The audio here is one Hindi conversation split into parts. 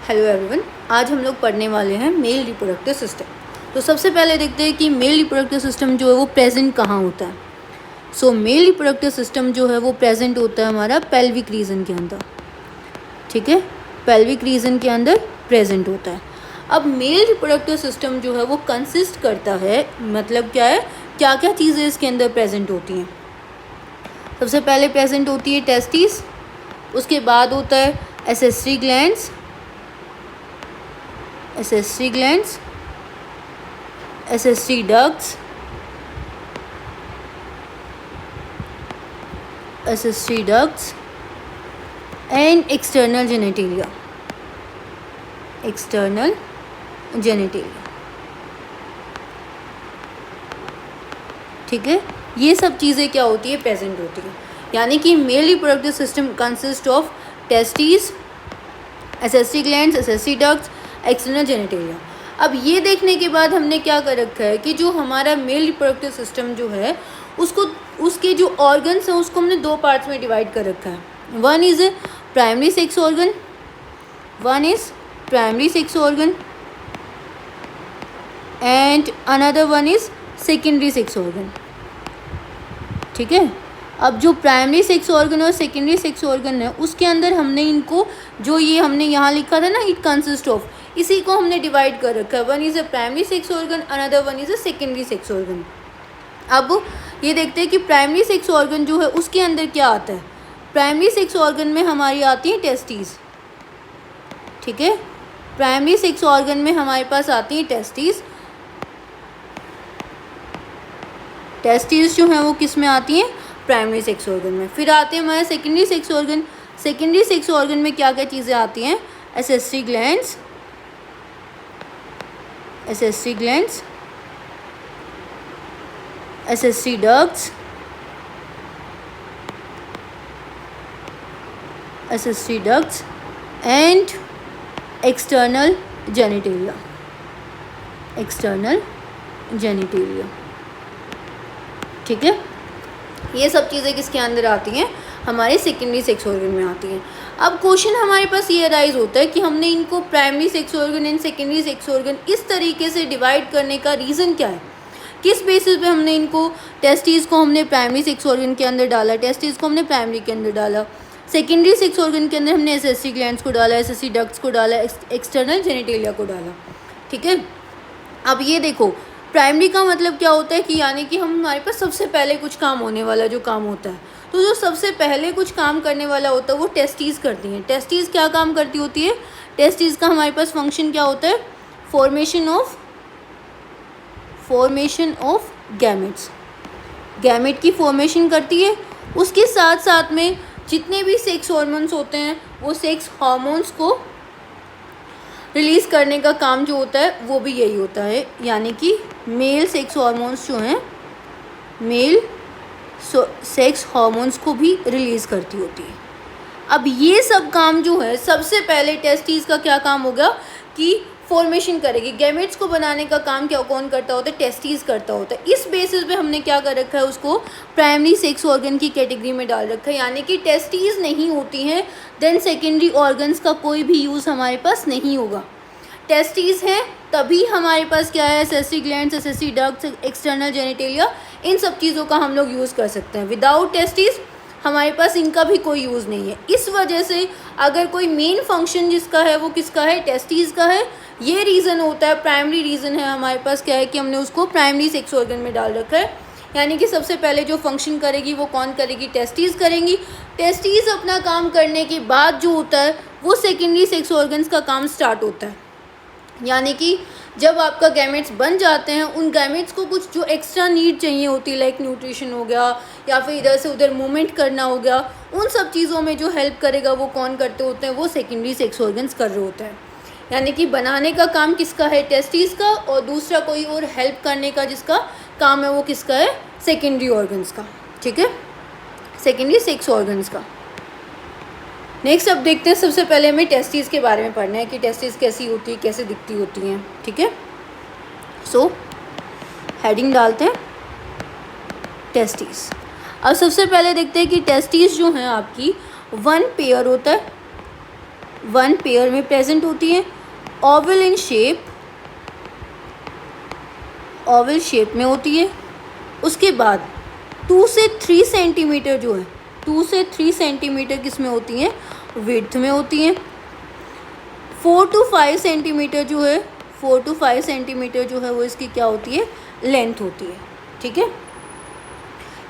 हेलो एवरीवन, आज हम लोग पढ़ने वाले हैं मेल रिप्रोडक्टिव सिस्टम। तो सबसे पहले देखते हैं कि मेल रिप्रोडक्टिव सिस्टम जो है वो प्रेजेंट कहाँ होता है। सो मेल रिप्रोडक्टिव सिस्टम जो है वो प्रेजेंट होता है हमारा पेल्विक रीजन के अंदर। ठीक है, पेल्विक रीजन के अंदर प्रेजेंट होता है। अब मेल रिप्रोडक्टिव सिस्टम जो है वो कंसिस्ट करता है, मतलब क्या है, क्या क्या चीज़ें इसके अंदर प्रेजेंट होती हैं। सबसे पहले प्रेजेंट होती है टेस्टिस, उसके बाद होता है accessory glands, accessory ducts, and external genitalia, ठीक है। ये सब चीज़ें क्या होती है, प्रेजेंट होती है। यानी कि male reproductive system consist of testis, accessory glands, accessory ducts, external genitalia. अब ये देखने के बाद हमने क्या कर रखा है कि जो हमारा मेल रिप्रोडक्टिव सिस्टम जो है उसको, उसके जो ऑर्गन्स हैं उसको हमने दो पार्ट्स में डिवाइड कर रखा है। One is primary sex organ, and another one is secondary sex organ. ठीक है, अब जो प्राइमरी सेक्स ऑर्गन और सेकेंडरी सेक्स ऑर्गन है उसके अंदर हमने इनको, जो ये हमने यहाँ लिखा था ना, इट कंसिस्ट ऑफ, इसी को हमने डिवाइड कर रखा है। One is a primary sex organ, another one is a secondary sex organ. अब ये देखते हैं कि प्राइमरी सेक्स ऑर्गन जो है उसके अंदर क्या आता है। प्राइमरी सेक्स ऑर्गन में हमारी आती है टेस्टिस। ठीक है, प्राइमरी सेक्स ऑर्गन में हमारे पास आती है टेस्टिस। टेस्टिस जो है वो किस में आती हैं, प्राइमरी सेक्स ऑर्गन में। फिर आते हैं हमारे secondary sex organ. Secondary sex organ में क्या क्या चीज़ें आती हैं, accessory glands, accessory ducts, and external genitalia, ठीक है। ये सब चीज़ें किसके अंदर आती हैं, हमारे सेकेंडरी सेक्स ऑर्गन में आती हैं। अब क्वेश्चन हमारे पास ये अराइज होता है कि हमने इनको primary sex organ and secondary sex organ इस तरीके से डिवाइड करने का रीज़न क्या है, किस बेसिस पे हमने इनको, टेस्टिस को हमने प्राइमरी सेक्स ऑर्गन के अंदर डाला, टेस्टिस को हमने प्राइमरी के अंदर डाला, सेकेंडरी सेक्स ऑर्गन के अंदर हमने एसेसरी ग्लैंड्स को डाला, एसेसरी डक्ट्स को डाला, एक्सटर्नल जेनिटेलिया को डाला। ठीक है, अब ये देखो, प्राइमरी का मतलब क्या होता है कि यानी कि हमारे पास सबसे पहले कुछ काम होने वाला जो काम होता है, तो जो सबसे पहले कुछ काम करने वाला होता है वो टेस्टिस करती हैं। टेस्टिस क्या काम करती होती है, टेस्टिस का हमारे पास फंक्शन क्या होता है, फॉर्मेशन ऑफ गैमेट्स, गैमेट की फॉर्मेशन करती है। उसके साथ साथ में जितने भी सेक्स हार्मोन्स होते हैं वो सेक्स हार्मोन्स को रिलीज़ करने का काम जो होता है वो भी यही होता है। यानी कि मेल सेक्स हार्मोन्स जो हैं, मेल सेक्स हार्मोन्स को भी रिलीज़ करती होती है। अब ये सब काम जो है, सबसे पहले टेस्टिस का क्या काम होगा कि फॉर्मेशन करेगी, गैमेट्स को बनाने का काम क्या कौन करता होता है, टेस्टिस करता होता है। इस बेसिस पे हमने क्या कर रखा है, उसको प्राइमरी सेक्स ऑर्गन की कैटेगरी में डाल रखा है। यानी कि टेस्टिस नहीं होती हैं देन सेकेंडरी ऑर्गन्स का कोई भी यूज़ हमारे पास नहीं होगा। टेस्टिस हैं तभी हमारे पास क्या है, accessory glands, accessory ducts, external genitalia, इन सब चीज़ों का हम लोग यूज़ कर सकते हैं। विदाउट टेस्टिस हमारे पास इनका भी कोई यूज़ नहीं है। इस वजह से अगर कोई मेन फंक्शन जिसका है वो किसका है, टेस्टिस का है। ये रीज़न होता है, प्राइमरी रीज़न है हमारे पास क्या है कि हमने उसको प्राइमरी सेक्स ऑर्गन में डाल रखा है। यानी कि सबसे पहले जो फंक्शन करेगी वो कौन करेगी, टेस्टिस करेंगी। टेस्टिस अपना काम करने के बाद जो होता है वो सेकेंडरी सेक्स ऑर्गन्स का काम स्टार्ट होता है। यानी कि जब आपका गैमेट्स बन जाते हैं, उन गैमेट्स को कुछ जो एक्स्ट्रा नीड चाहिए होती है, लाइक न्यूट्रिशन हो गया या फिर इधर से उधर मूवमेंट करना हो गया, उन सब चीज़ों में जो हेल्प करेगा वो कौन करते होते हैं, वो सेकेंडरी सेक्स ऑर्गन्स कर रहे होते हैं। यानी कि बनाने का काम किसका है, टेस्टिस का, और दूसरा कोई और हेल्प करने का जिसका काम है वो किसका है, सेकेंडरी ऑर्गन्स का। ठीक है, सेकेंडरी सेक्स ऑर्गन्स का। नेक्स्ट अब देखते हैं, सबसे पहले हमें टेस्टिस के बारे में पढ़ना है कि टेस्टिस कैसी होती है, कैसे दिखती होती हैं। ठीक है, सो हेडिंग डालते हैं टेस्टिस। अब सबसे पहले देखते हैं कि टेस्टिस जो हैं आपकी, वन पेयर होता है, वन पेयर में प्रेजेंट होती हैं, oval in shape, Oval shape में होती है। उसके बाद 2 से 3 सेंटीमीटर जो है, 2 से 3 सेंटीमीटर किस में होती हैं, विड्थ में होती हैं। 4 to 5 सेंटीमीटर जो है, 4 to 5 सेंटीमीटर जो है वो इसकी क्या होती है, लेंथ होती है। ठीक है,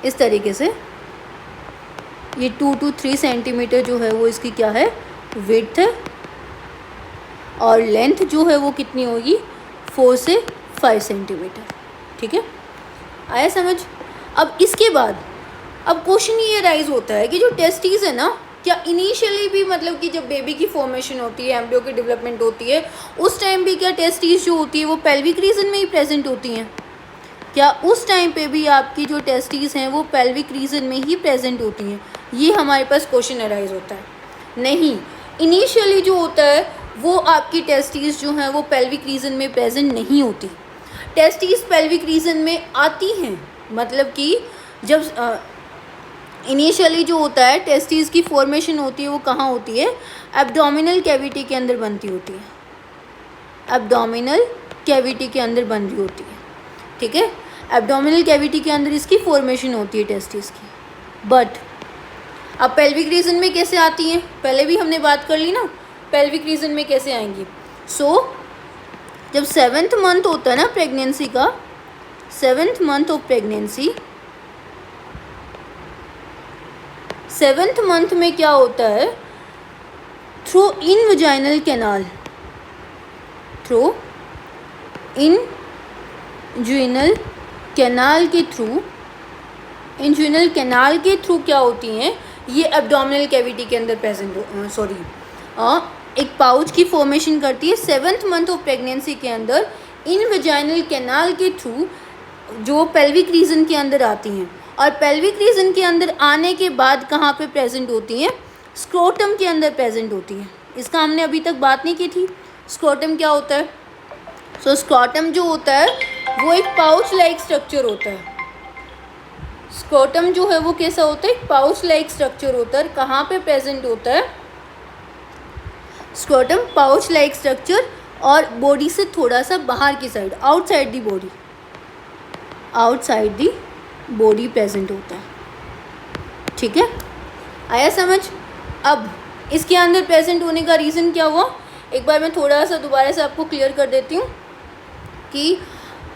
इस तरीके से ये 2 to 3 सेंटीमीटर जो है वो इसकी क्या है, विड्थ है, और लेंथ जो है वो कितनी होगी, 4 से 5 सेंटीमीटर। ठीक है, आया समझ। अब इसके बाद अब क्वेश्चन ये राइज होता है कि जो टेस्टीज है ना, क्या इनिशियली भी मतलब कि जब बेबी की फॉर्मेशन होती है, एम्ब्रियो की डेवलपमेंट होती है, उस टाइम भी क्या टेस्टीज जो होती है वो पेल्विक रीजन में ही प्रेजेंट होती हैं? क्या उस टाइम पे भी आपकी जो टेस्टीज हैं वो पेल्विक रीजन में ही प्रेजेंट होती हैं? ये हमारे पास क्वेश्चन अराइज होता है। नहीं, इनिशियली जो होता है वो आपकी टेस्टीज जो हैं वो पेल्विक रीजन में प्रेजेंट नहीं होती। टेस्टीज पेल्विक रीजन में आती हैं, मतलब कि जब इनिशियली जो होता है टेस्टीज की फॉर्मेशन होती है वो कहाँ होती है, एब्डोमिनल कैविटी के अंदर बनती होती है, एब्डोमिनल कैविटी के अंदर बन रही होती है। ठीक है, एब्डोमिनल कैविटी के अंदर इसकी फॉर्मेशन होती है टेस्टीज की। बट अब पेल्विक रीजन में कैसे आती हैं, पहले भी हमने बात कर ली ना, पेल्विक रीजन में कैसे आएंगी। जब 7th मंथ होता है ना प्रेगनेंसी का, 7th month of pregnancy, 7th month में क्या होता है, थ्रू इन वजाइनल कैनाल, थ्रू इन ज्यूनल कैनाल के थ्रू, इंज्यूनल कैनाल के थ्रू क्या होती हैं, ये एब्डोमिनल कैविटी के अंदर प्रेजेंट एक पाउच की फॉर्मेशन करती है 7th मंथ ऑफ प्रेगनेंसी के अंदर, इन वजाइनल कैनाल के थ्रू जो पेल्विक रीजन के अंदर आती हैं। और पेल्विक रीजन के अंदर आने के बाद कहाँ पे प्रेजेंट होती हैं, स्क्रोटम के अंदर प्रेजेंट होती हैं। इसका हमने अभी तक बात नहीं की थी, स्क्रोटम क्या होता है। स्क्रोटम जो होता है वो एक पाउच लाइक स्ट्रक्चर होता है। स्क्रोटम जो है वो कैसा होता है, एक पाउच लाइक स्ट्रक्चर होता है। कहाँ पे प्रेजेंट होता है स्क्रोटम, पाउच लाइक स्ट्रक्चर, और बॉडी से थोड़ा सा बाहर की side, outside the body, outside the body present होता है। ठीक है, आया समझ। अब इसके अंदर प्रेजेंट होने का रीज़न क्या हुआ, एक बार मैं थोड़ा सा दोबारा से आपको क्लियर कर देती हूँ कि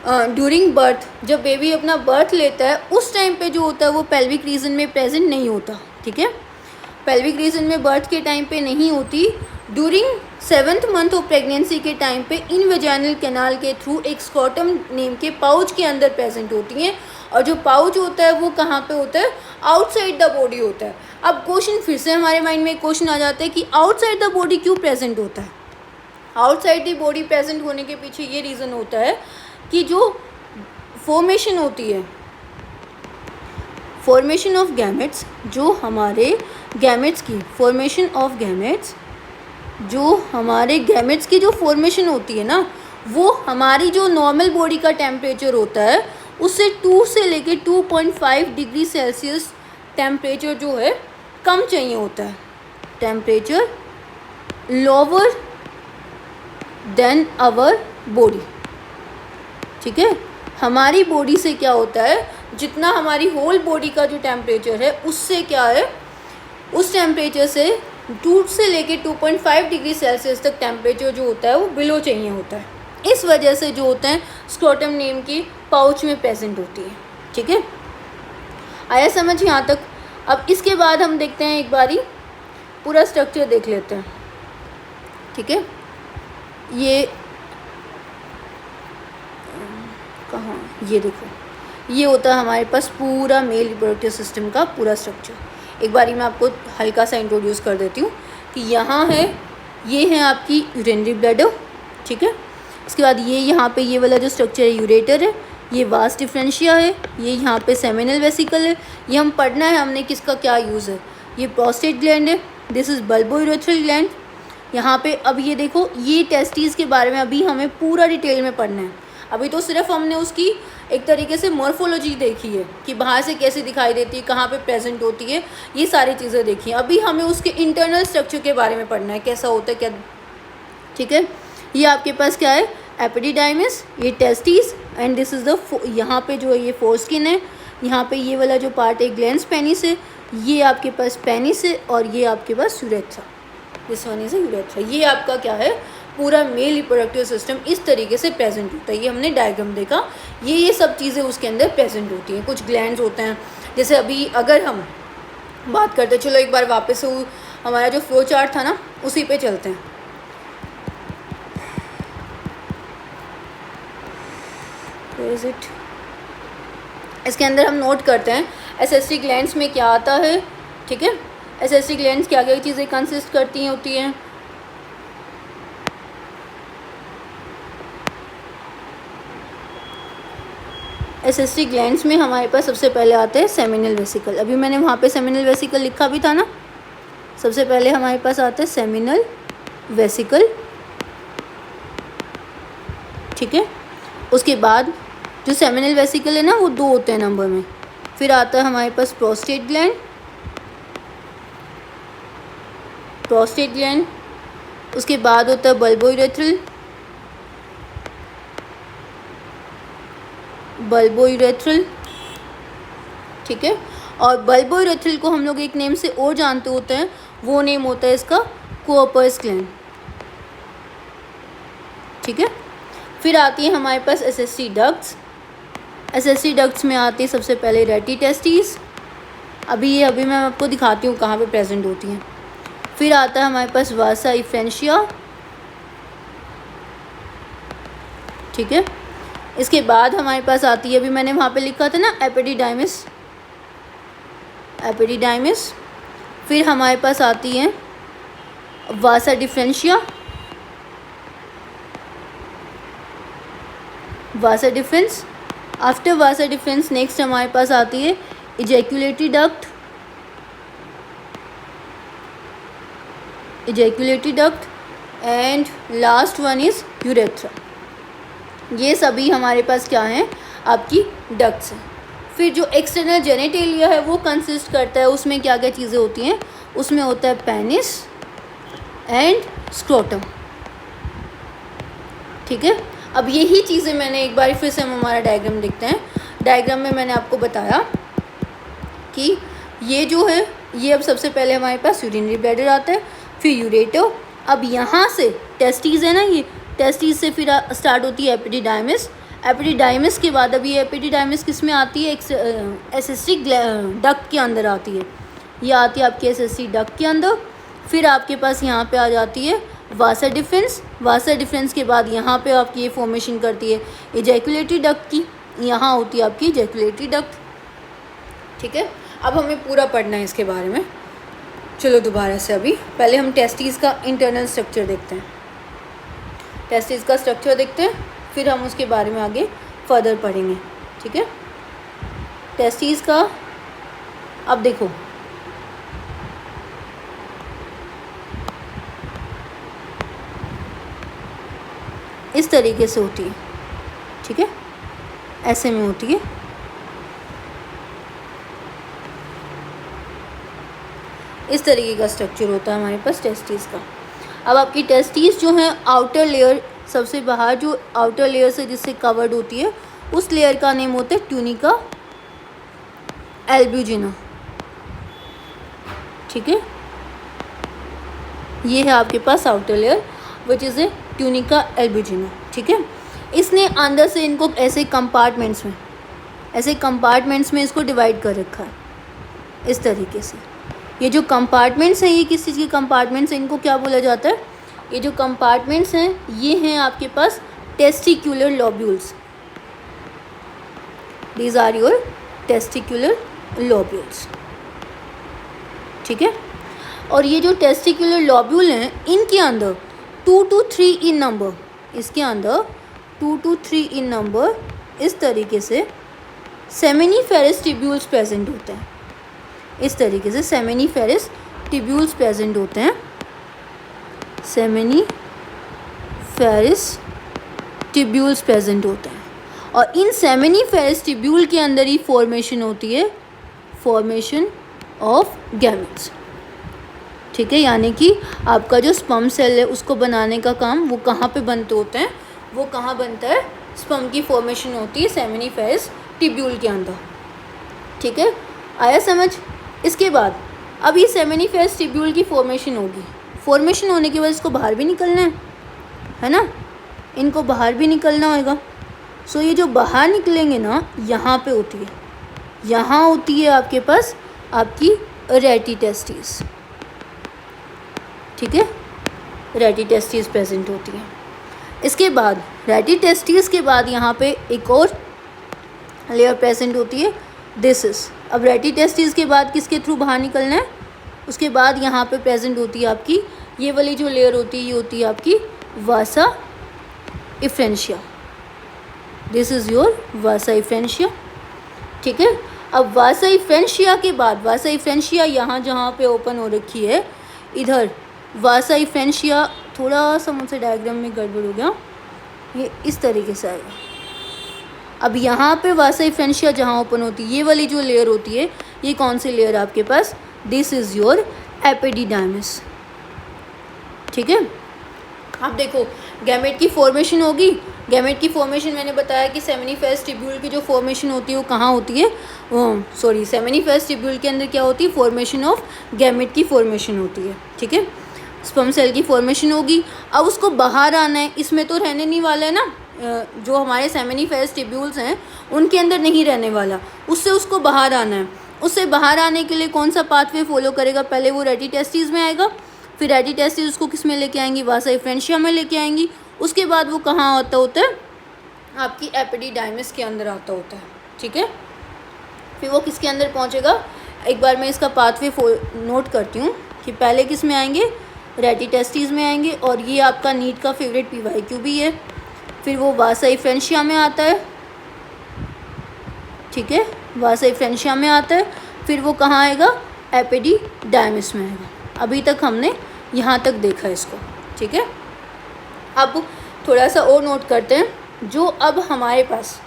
ड्यूरिंग बर्थ, जब बेबी अपना बर्थ लेता है उस टाइम पे जो होता है वो पेल्विक रीजन में प्रेजेंट नहीं होता। ठीक है, पेल्विक रीजन में बर्थ के टाइम पे नहीं होती। During 7th month of pregnancy के टाइम पे इन वजाइनल कैनाल के थ्रू एक स्क्रोटम नेम के पाउच के अंदर प्रेजेंट होती हैं। और जो पाउच होता है वो कहाँ पे होता है, आउटसाइड द बॉडी होता है। अब क्वेश्चन फिर से हमारे माइंड में एक क्वेश्चन आ जाता है कि आउटसाइड द बॉडी क्यों प्रेजेंट होता है। आउटसाइड द बॉडी प्रेजेंट होने के पीछे ये रीज़न होता है कि जो फॉर्मेशन होती है, फॉर्मेशन ऑफ गैमेट्स, जो हमारे गैमेट्स की फॉर्मेशन ऑफ गैमेट्स, जो हमारे गैमेट्स की जो फॉर्मेशन होती है ना, वो हमारी जो नॉर्मल बॉडी का टेम्परेचर होता है उससे 2 से लेके 2.5 डिग्री सेल्सियस टेम्परेचर जो है कम चाहिए होता है। Temperature lower than our body. ठीक है, हमारी बॉडी से क्या होता है, जितना हमारी होल बॉडी का जो टेम्परेचर है उससे क्या है, उस टेम्परेचर से 2 से लेके 2.5 डिग्री सेल्सियस तक टेम्परेचर जो होता है वो बिलो चाहिए होता है। इस वजह से जो होते हैं स्क्रोटम नेम की पाउच में प्रेजेंट होती है। ठीक है, आया समझ यहाँ तक। अब इसके बाद हम देखते हैं, एक बारी पूरा स्ट्रक्चर देख लेते हैं। ठीक है, ये कहाँ, ये देखो, ये होता है हमारे पास पूरा मेल रिप्रोडक्टिव सिस्टम का पूरा स्ट्रक्चर। एक बारी मैं आपको हल्का सा इंट्रोड्यूस कर देती हूँ कि यहाँ है, ये है आपकी यूरिनरी ब्लैडर। ठीक है, इसके बाद ये यहाँ पे ये वाला जो स्ट्रक्चर है यूरेटर है, ये वास डिफरेंशिया है, ये यहाँ पे सेमिनल वेसिकल है। ये हम पढ़ना है हमने किसका क्या यूज़ है। ये प्रोस्टेट ग्लैंड है, दिस इज़ बल्बोयूरेथ्रल ग्लैंड। यहाँ पे अब ये देखो, ये टेस्टिस के बारे में अभी हमें पूरा डिटेल में पढ़ना है। अभी तो सिर्फ हमने उसकी एक तरीके से मॉर्फोलॉजी देखी है कि बाहर से कैसे दिखाई देती है, कहाँ पे प्रेजेंट होती है, ये सारी चीज़ें देखी हैं। अभी हमें उसके इंटरनल स्ट्रक्चर के बारे में पढ़ना है, कैसा होता है क्या। ठीक है, ये आपके पास क्या है, एपिडिडाइमिस, ये testis, and this is the, यहाँ पे जो है ये फोरस्किन है, यहाँ पे ये वाला जो पार्ट है ग्लैंड्स पेनिस है, ये आपके पास पेनिस है, और ये आपके पास urethra, this one is urethra. ये आपका क्या है, पूरा मेल रिप्रोडक्टिव सिस्टम इस तरीके से प्रेजेंट होता है। ये हमने डायग्राम देखा, ये सब चीज़ें उसके अंदर प्रेजेंट होती हैं। कुछ ग्लैंड्स होते हैं, जैसे अभी अगर हम बात करते हैं, चलो एक बार वापस से हमारा जो फ्लो चार्ट था ना उसी पे चलते हैं। इज इट, इसके अंदर हम नोट करते हैं एसेसरी ग्लैंड्स में क्या आता है। ठीक है, एसेसरी ग्लैंड्स क्या क्या चीज़ें कंसिस्ट करती होती हैं। एसेसरी ग्लैंड्स में हमारे पास सबसे पहले आते हैं सेमिनल वेसिकल। अभी मैंने वहाँ पे सेमिनल वेसिकल लिखा भी था ना। सबसे पहले हमारे पास आता है सेमिनल वेसिकल। ठीक है, उसके बाद जो सेमिनल वेसिकल है ना वो 2 होते हैं नंबर में। फिर आता है हमारे पास प्रोस्टेट ग्लैंड, प्रोस्टेट ग्लैंड। उसके बाद होता है बल्बोयूरेथ्रल, बल्बोयूरेथ्रल। ठीक है, और बल्बोयूरेथ्रल को हम लोग एक नेम से और जानते होते हैं, वो नेम होता है इसका कोअपर्स ग्लैंड। ठीक है, फिर आती है हमारे पास एसेसरी डक्ट्स। एसेसरी डक्ट्स में आती है सबसे पहले रेटी टेस्टिस। अभी मैं आपको दिखाती हूँ कहाँ पे प्रेजेंट होती हैं। फिर आता है हमारे पास वासा इफ्रेंशिया। ठीक है, इसके बाद हमारे पास आती है, अभी मैंने वहाँ पे लिखा था ना एपिडिडाइमिस, एपिडिडाइमिस। फिर हमारे पास आती है वासा डिफरेंशिया, वासा डिफरेंस। आफ्टर वासा डिफरेंस नेक्स्ट हमारे पास आती है ejaculatory duct, ejaculatory duct, and last one is urethra. ये सभी हमारे पास क्या हैं, आपकी डक्ट्स हैं। फिर जो एक्सटर्नल जेनिटेलिया है वो कंसिस्ट करता है, उसमें क्या क्या चीज़ें होती हैं, उसमें होता है पेनिस एंड स्क्रोटम। ठीक है, अब यही चीज़ें मैंने एक बार फिर से हम हमारा डायग्राम देखते हैं। डायग्राम में मैंने आपको बताया कि ये जो है, ये अब सबसे पहले हमारे पास यूरिनरी ब्लैडर आता है, फिर यूरेटर। अब यहाँ से टेस्टिस है ना, ये टेस्टिस से फिर स्टार्ट होती है एपिडिडाइमिस। एपिडिडाइमिस के बाद अब ये एपिडिडाइमिस किस में आती है, एसेसरी डक्ट के अंदर आती है। ये आती है आपकी एसेसरी डक्ट के अंदर। फिर आपके पास यहाँ पे आ जाती है वासा डिफरेंस। वासा डिफरेंस के बाद यहाँ पे आपकी ये फॉर्मेशन करती है इजैक्यूलेटरी डक्ट की, यहाँ होती है आपकी इजैक्यूलेटरी डक्ट। ठीक है, अब हमें पूरा पढ़ना है इसके बारे में। चलो दोबारा से, अभी पहले हम टेस्टिस का इंटरनल स्ट्रक्चर देखते हैं। टेस्टिस का स्ट्रक्चर देखते हैं, फिर हम उसके बारे में आगे फर्दर पढ़ेंगे। ठीक है, टेस्टिस का अब देखो, इस तरीके से होती है। ठीक है, ऐसे में होती है। इस तरीके का स्ट्रक्चर होता है हमारे पास टेस्टिस का। अब आपकी टेस्टिस जो है आउटर लेयर, सबसे बाहर जो आउटर लेयर से जिससे कवर्ड होती है, उस लेयर का नेम होता है ट्यूनिका एल्ब्यूजिना। ठीक है, ये है आपके पास outer layer which is a tunica albuginea. ठीक है, इसने अंदर से इनको ऐसे कंपार्टमेंट्स में, ऐसे कंपार्टमेंट्स में इसको डिवाइड कर रखा है इस तरीके से। ये जो कंपार्टमेंट्स हैं, ये किस चीज़ के कंपार्टमेंट्स हैं, इनको क्या बोला जाता है, ये जो कंपार्टमेंट्स हैं ये हैं आपके पास testicular lobules. These are your testicular lobules. ठीक है, और ये जो टेस्टिकुलर लोब्यूल हैं, इनके अंदर 2 to 3 इन नंबर, इसके अंदर 2 to 3 इन नंबर इस तरीके से सेमिनिफेरस ट्यूब्यूल्स प्रेजेंट होते हैं। इस तरीके से सेमिनिफेरस ट्यूब्यूल्स प्रेजेंट होते हैं, सेमिनिफेरस ट्यूब्यूल्स प्रेजेंट होते हैं। और इन सेमिनिफेरस टिब्यूल के अंदर ही फॉर्मेशन होती है, फॉर्मेशन ऑफ गैमेट्स। ठीक है, यानी कि आपका जो स्पर्म सेल है उसको बनाने का काम वो कहाँ पे बनते होते हैं, वो कहाँ बनता है, स्पर्म की फॉर्मेशन होती है सेमिनिफेरस टिब्यूल के अंदर। ठीक है, आया समझ। इसके बाद अब ये सेमिनिफेरस टिब्यूल की फॉर्मेशन होगी, फॉर्मेशन होने के बाद इसको बाहर भी निकलना है ना, इनको बाहर भी निकलना होगा। सो ये जो बाहर निकलेंगे ना, यहाँ पे होती है, यहाँ होती है आपके पास आपकी रेटी टेस्टिस। ठीक है, रेटी टेस्टिस प्रेजेंट होती है। इसके बाद रेटी टेस्टिस के बाद यहाँ पे एक और लेयर प्रेजेंट होती है, दिस इज। अब रेटी टेस्टिस के बाद किसके थ्रू बाहर निकलना है, उसके बाद यहाँ पे प्रेजेंट होती है आपकी ये वाली जो लेयर होती है, ये होती है आपकी vasa efferentia. This is your vasa efferentia. ठीक है, अब वासा इफ्रेंशिया के बाद, वासा इफ्रेंशिया यहाँ जहाँ पे ओपन हो रखी है, इधर वासा इफ्रेंशिया, थोड़ा सा मुझसे डायग्राम में गड़बड़ हो गया, ये इस तरीके से आएगा। अब यहाँ पे वासा इफ्रेंशिया जहाँ ओपन होती है, ये वाली जो लेयर होती है, ये कौन सी लेयर आपके पास, दिस इज़ योर एपिडिडाइमिस। ठीक है, अब देखो गैमेट की फॉर्मेशन होगी। गैमेट की फॉर्मेशन मैंने बताया कि सेमिनिफेरस टिब्यूल की जो फॉर्मेशन होती है वो कहाँ होती है, सॉरी सेमिनिफेरस टिब्यूल के अंदर क्या होती है, फॉर्मेशन ऑफ गैमेट की फॉर्मेशन होती है। ठीक है, स्पर्म सेल की फॉर्मेशन होगी। अब उसको बाहर आना है, इसमें तो रहने नहीं वाला है ना, जो हमारे सेमिनिफेरस टिब्यूल्स हैं उनके अंदर नहीं रहने वाला, उससे उसको बाहर आना है। उससे बाहर आने के लिए कौन सा पाथवे फॉलो करेगा, पहले वो रेटी टेस्टिस में आएगा, फिर रेटी टेस्टिस उसको किस में लेके आएंगी, वासा इफ्रेंशिया में लेके आएंगी। उसके बाद वो कहाँ आता होता है, आपकी एपिडिडाइमिस के अंदर आता होता है। ठीक है, फिर वो किसके अंदर पहुँचेगा, एक बार मैं इसका पाथवे नोट करती हूँ कि पहले किस में आएंगे, रेटी टेस्टिस में आएंगे, और ये आपका नीट का फेवरेट PYQ भी है। फिर वो वासा इफ्रेंशिया में आता है। ठीक है, वासा इफ्रेंशिया में आता है, फिर वो कहाँ आएगा, एपिडिडाइमिस में आएगा। अभी तक हमने यहाँ तक देखा इसको। ठीक है, अब थोड़ा सा और नोट करते हैं, जो अब हमारे पास,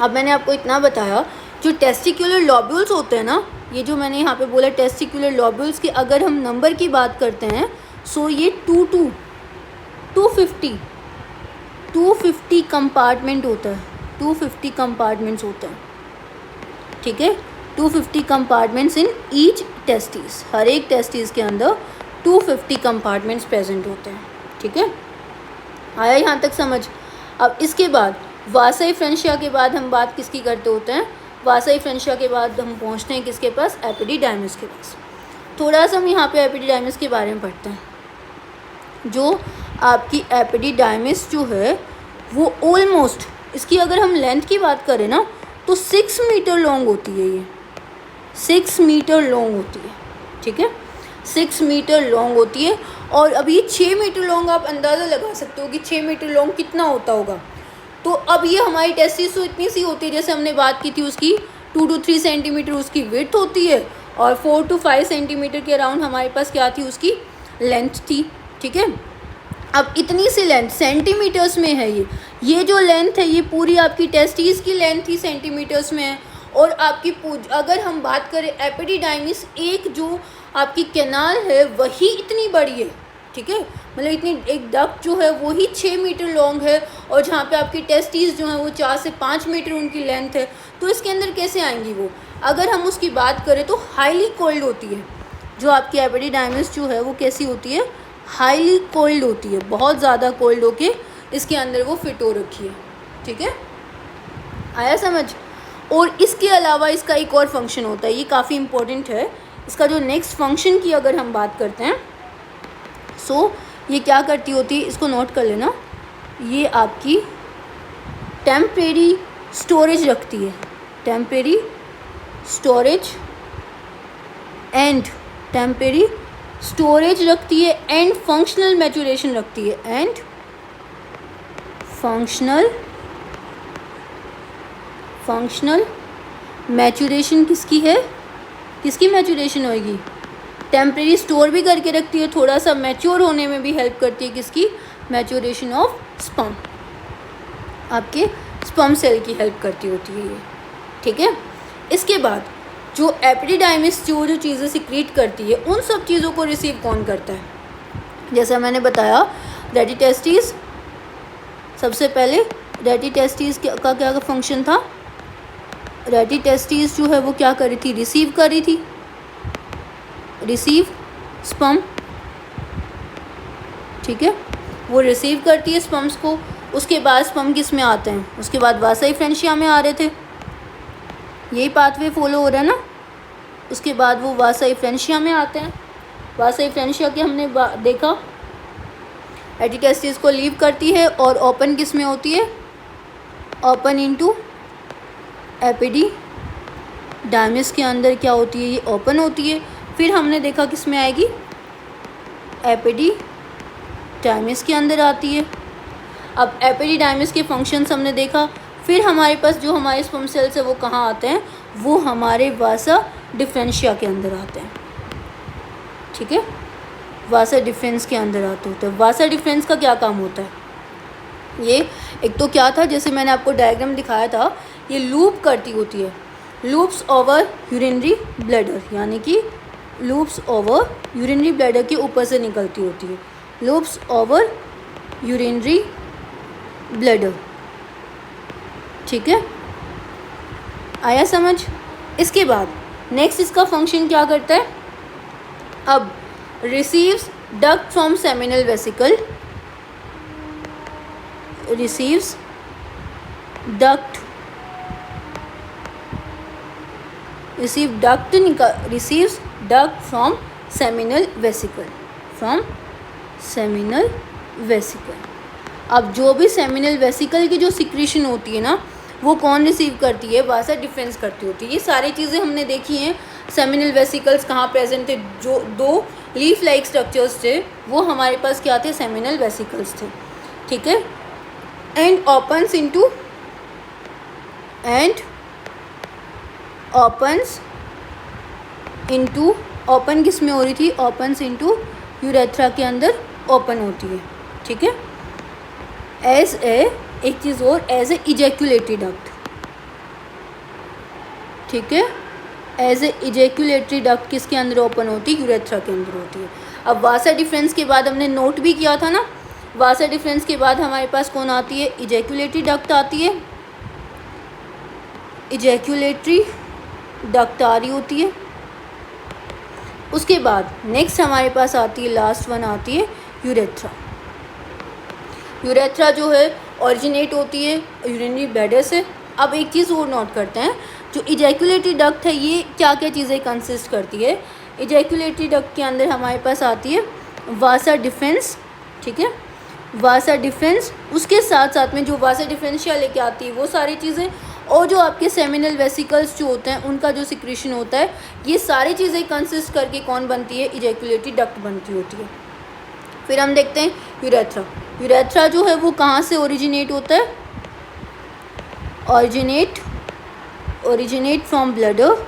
अब मैंने आपको इतना बताया, जो टेस्टिकुलर लॉब्यूल्स होते हैं ना, ये जो मैंने यहाँ पे बोला टेस्टिकुलर लॉब्यूल्स की अगर हम नंबर की बात करते हैं, सो ये 250 कंपार्टमेंट होता है, 250 कंपार्टमेंट्स होते हैं। ठीक है, 250 कंपार्टमेंट्स इन ईच टेस्टिस, हर एक टेस्टिस के अंदर 250 कंपार्टमेंट्स प्रेजेंट होते हैं। ठीक है, आया यहाँ तक समझ। अब इसके बाद वासा इफ्रेंशिया के बाद हम बात किसकी करते होते हैं, वासा इफ्रेंशिया के बाद हम पहुँचते हैं किसके पास, एपिडिडाइमिस के पास। थोड़ा सा हम यहाँ पे एपिडिडाइमिस के बारे में पढ़ते हैं। जो आपकी एपिडिडाइमिस जो है वो ऑलमोस्ट, इसकी अगर हम लेंथ की बात करें ना, तो 6 मीटर लॉन्ग होती है, ये 6 मीटर लॉन्ग होती है। ठीक है, 6 मीटर लॉन्ग होती है। और अब ये 6 मीटर लॉन्ग, आप अंदाज़ा लगा सकते हो कि 6 मीटर लॉन्ग कितना होता होगा। तो अब ये हमारी टेस्टिस तो इतनी सी होती है, जैसे हमने बात की थी उसकी 2 to 3 सेंटीमीटर उसकी विड्थ होती है, और 4 to 5 सेंटीमीटर के अराउंड हमारे पास क्या थी, उसकी लेंथ थी। ठीक है, अब इतनी सी लेंथ सेंटीमीटर्स में है, ये जो लेंथ है ये पूरी आपकी टेस्टिस की लेंथ ही सेंटीमीटर्स में है। और आपकी अगर हम बात करें एपिडिडाइमिस, एक जो आपकी कैनाल है वही इतनी बड़ी है। ठीक है, मतलब इतनी एक डक्ट जो है वो ही 6 मीटर लॉन्ग है, और जहाँ पे आपकी टेस्टिस जो है वो 4 से 5 मीटर उनकी लेंथ है। तो इसके अंदर कैसे आएंगी वो, अगर हम उसकी बात करें तो हाईली कोल्ड होती है। जो आपकी एपिडिडाइमिस जो है वो कैसी होती है, हाईली कोल्ड होती है, बहुत ज़्यादा कोल्ड होके इसके अंदर वो फिट हो रखी है। ठीक है, आया समझ। और इसके अलावा इसका एक और फंक्शन होता है, ये काफ़ी इम्पोर्टेंट है। इसका जो नेक्स्ट फंक्शन की अगर हम बात करते हैं, सो ये क्या करती होती है, इसको नोट कर लेना, ये आपकी टेम्परेरी स्टोरेज रखती है, temporary storage and temporary storage रखती है, एंड फंक्शनल मैचुरेशन रखती है, एंड फंक्शनल मैचुरेशन किसकी है, किसकी मैचुरेशन होगी, टेम्परेरी स्टोर भी करके रखती है, थोड़ा सा मैच्योर होने में भी हेल्प करती है, किसकी, मैचुरेशन ऑफ स्पर्म। आपके स्पर्म सेल की हेल्प करती होती है ये, ठीक है। इसके बाद जो एपिडिडाइमिस जो चीज़ें सिक्रीट करती है, उन सब चीज़ों को रिसीव कौन करता है? जैसा मैंने बताया, रेडी टेस्टिस, सबसे पहले रेडी टेस्टिस का क्या फंक्शन था? रेडी टेस्टिस जो है वो क्या कर रही थी? रिसीव कर रही थी, रिसीव स्पर्म, ठीक है, वो रिसीव करती है स्पर्म्स को। उसके बाद स्पर्म किस में आते हैं? उसके बाद वासा डिफरेंशिया में आ रहे थे, यही पाथवे फॉलो हो रहा है ना। उसके बाद वो वासा डिफरेंशिया में आते हैं। वासा डिफरेंशिया के हमने देखा रेडी टेस्टिस को लीव करती है और ओपन किस में होती है? ओपन इनटू एपिडिडाइमिस के अंदर क्या होती है? ये ओपन होती है। फिर हमने देखा किस में आएगी? एपिडिडाइमिस के अंदर आती है। अब एपिडिडाइमिस के फंक्शंस हमने देखा। फिर हमारे पास जो हमारे स्पर्म सेल्स है वो कहाँ आते हैं? वो हमारे वासा डिफरेंशिया के अंदर आते हैं, ठीक है, वासा डिफरेंस के अंदर आते होते हैं। वासा डिफरेंस का क्या काम होता है? ये एक तो क्या था, जैसे मैंने आपको डायग्राम दिखाया था, ये लूप करती होती है, लूप्स ओवर यूरिनरी ब्लैडर, यानी कि लूप्स ओवर यूरिनरी ब्लैडर के ऊपर से निकलती होती है, लूप्स ओवर यूरिनरी ब्लैडर, ठीक है, आया समझ? इसके बाद नेक्स्ट इसका फंक्शन क्या करता है? अब receives duct from seminal vesicle, receives duct, receives duct from seminal vesicle, from seminal vesicle। अब जो भी सेमिनल वेसिकल की जो सिक्रीशन होती है ना, वो कौन रिसीव करती है? वासा डिफरेंस करती होती है। ये सारी चीज़ें हमने देखी हैं। सेमिनल वेसिकल्स कहाँ प्रेजेंट थे? जो दो लीफ लाइक स्ट्रक्चर्स थे वो हमारे पास क्या थे? सेमिनल वेसिकल्स थे, ठीक है। एंड ओपन्स इनटू ओपन किस में हो रही थी? ओपन्स इनटू यूरेथ्रा के अंदर ओपन होती है, ठीक है। एज एक चीज़ और, एज ए इजैक्यूलेटरी डक्ट, ठीक है, एज ए इजैक्यूलेटरी डक्ट किसके अंदर ओपन होती है? यूरेथ्रा के अंदर होती है। अब वासा डिफरेंस के बाद हमने नोट भी किया था ना, वासा डिफरेंस के बाद हमारे पास कौन आती है? इजैक्यूलेटरी डक्ट आती है, इजैक्यूलेटरी डक्ट आ रही होती है। उसके बाद नेक्स्ट हमारे पास आती है, लास्ट वन आती है यूरेथ्रा। यूरेथ्रा जो है ओरिजिनेट होती है यूरिनरी ब्लैडर से। अब एक चीज़ और नोट करते हैं, जो इजैक्यूलेटरी डक्ट है ये क्या क्या चीज़ें कंसिस्ट करती है? इजैक्यूलेटरी डक्ट के अंदर हमारे पास आती है वासा डिफरेंस, ठीक है, वासा डिफरेंस। उसके साथ साथ में जो वासा डिफरेंशिया लेके आती है वो सारी चीज़ें, और जो आपके सेमिनल वेसिकल्स जो होते हैं उनका जो सिक्रीशन होता है, ये सारी चीज़ें कंसिस्ट करके कौन बनती है? इजैक्यूलेटरी डक्ट बनती होती है। फिर हम देखते हैं यूरेथ्रा। यूरेथ्रा जो है वो कहाँ से ओरिजिनेट होता है? ओरिजिनेट फ्रॉम ब्लैडर,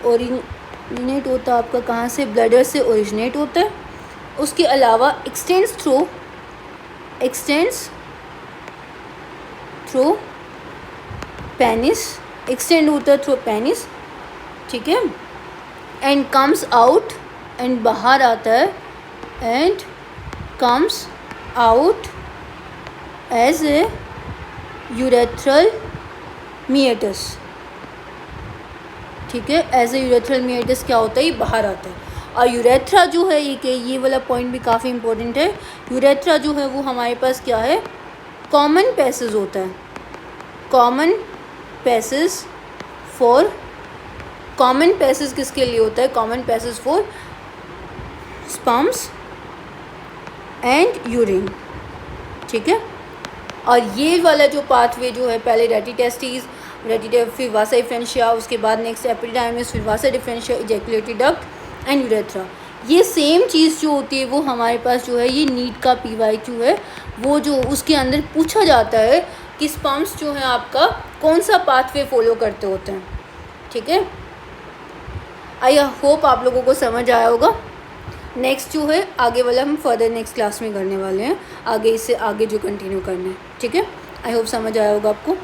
ओरिजिनेट होता है आपका कहाँ से? ब्लैडर से ओरिजिनेट होता है। उसके अलावा एक्सटेंड्स थ्रू पेनिस, एक्सटेंड होता है थ्रू पेनिस, ठीक है, एंड कम्स आउट, एंड बाहर आता है, and comes out as a urethral meatus, ठीक है, एज ए यूरेथ्रल मिएटस क्या होता है? ये बाहर आता है। और यूरेथ्रा जो है ये वाला पॉइंट भी काफ़ी इंपॉर्टेंट है। यूरेथ्रा जो है वो हमारे पास क्या है? कॉमन पैसेज होता है, कॉमन पैसेज किसके लिए होता है? Common passage for sperms and urine, ठीक है। और ये वाला जो पाथवे जो है, पहले रेडी टेस्टिस, फिर वासा डिफरेंशिया, उसके बाद नेक्स्ट एपिडिडाइमिस, फिर vasa deferentia, ejaculatory duct and urethra, ये सेम चीज़ जो होती है वो हमारे पास जो है, ये नीट का PYQ है, वो जो उसके अंदर पूछा जाता है कि स्पर्म्स जो है आपका कौन सा पाथवे फॉलो करते होते हैं, ठीक है। आई होप आप लोगों को समझ आया होगा। नेक्स्ट जो है आगे वाला हम फर्दर नेक्स्ट क्लास में करने वाले हैं, आगे इससे आगे जो कंटिन्यू करना है, ठीक है। आई होप समझ आया होगा आपको।